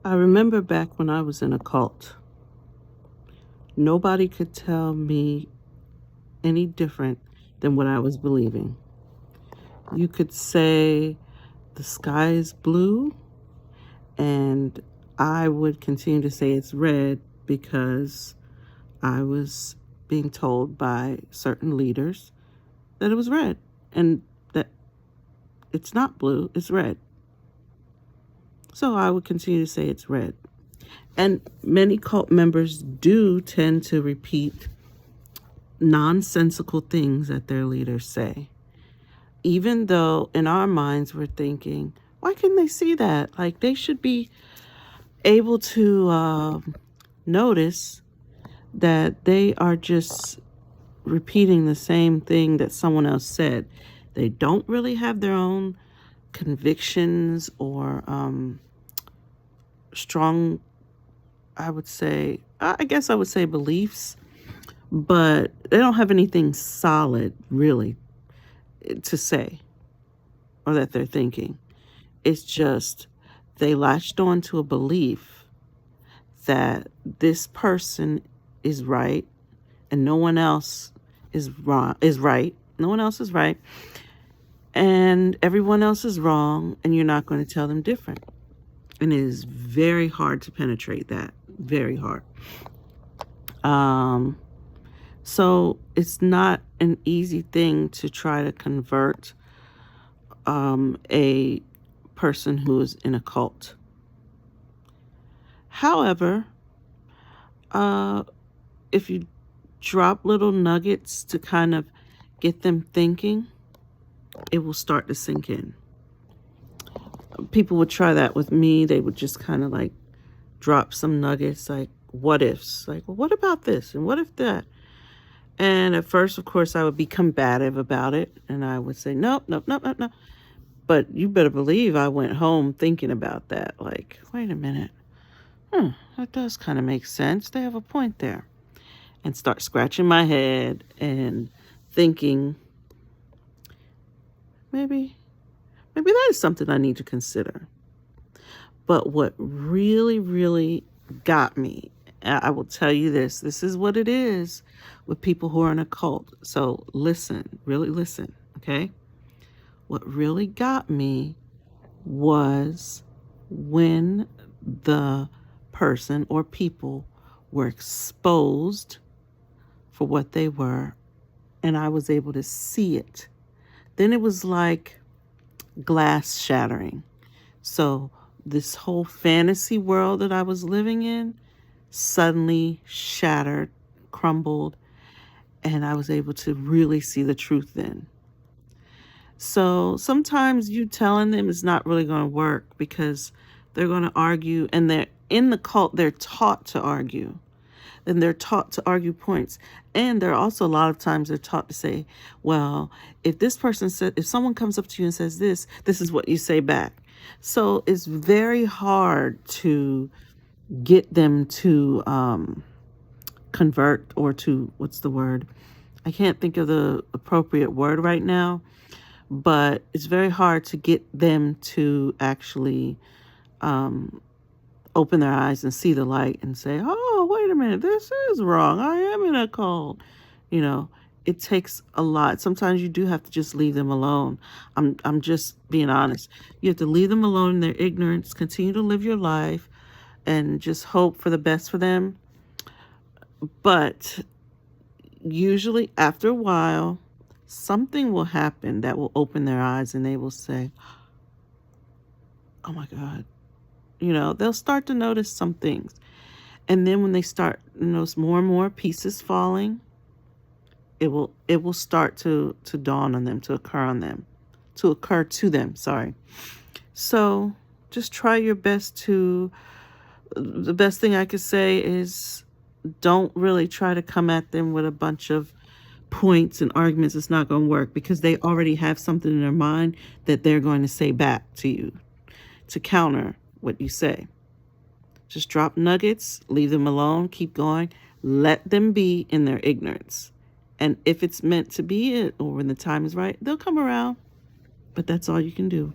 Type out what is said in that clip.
I remember back when I was in a cult, nobody could tell me any different than what I was believing. You could say the sky is blue, and I would continue to say it's red because I was being told by certain leaders that it was red and that it's not blue, it's red. So I would continue to say it's red. And many cult members do tend to repeat nonsensical things that their leaders say, even though in our minds we're thinking, why couldn't they see that? Like, they should be able to notice that they are just repeating the same thing that someone else said. They don't really have their own convictions or strong, I guess I would say beliefs, but they don't have anything solid really to say or that they're thinking. It's just they latched on to a belief that this person is right and no one else is right. No one else is right. And everyone else is wrong, and you're not going to tell them different. And it is very hard to penetrate that. Very hard. So it's not an easy thing to try to convert a person who is in a cult. However, if you drop little nuggets to kind of get them thinking, it will start to sink in. People would try that with me. They would just kind of like drop some nuggets, like what ifs, like, well, what about this? And what if that? And at first, of course, I would be combative about it. And I would say, nope, nope, nope, nope, nope. But you better believe I went home thinking about that. Like, wait a minute. That does kind of make sense. They have a point there. And start scratching my head and thinking, maybe that is something I need to consider. But what really, really got me, I will tell you this is what it is with people who are in a cult. So listen, really listen, okay? What really got me was when the person or people were exposed for what they were, and I was able to see it. Then it was like glass shattering. So this whole fantasy world that I was living in suddenly shattered, crumbled, and I was able to really see the truth then. So sometimes you telling them is not really going to work because they're going to argue, and they're in the cult, they're taught to argue. Then they're taught to argue points. And there are also a lot of times they're taught to say, well, if this person said, if someone comes up to you and says this is what you say back. So it's very hard to get them to convert or to, what's the word? I can't think of the appropriate word right now, but it's very hard to get them to actually open their eyes and see the light and say, oh, wait a minute, this is wrong. I am in a cult. You know, it takes a lot. Sometimes you do have to just leave them alone. I'm just being honest. You have to leave them alone in their ignorance, continue to live your life, and just hope for the best for them. But usually after a while, something will happen that will open their eyes and they will say, oh my God. You know, they'll start to notice some things. And then when they start to notice more and more pieces falling, it will start to dawn on them, to occur to them, sorry. So just try your best the best thing I could say is don't really try to come at them with a bunch of points and arguments. It's not going to work because they already have something in their mind that they're going to say back to you to counter what you say. Just drop nuggets, leave them alone, keep going, let them be in their ignorance. And if it's meant to be it, or when the time is right, they'll come around. But that's all you can do.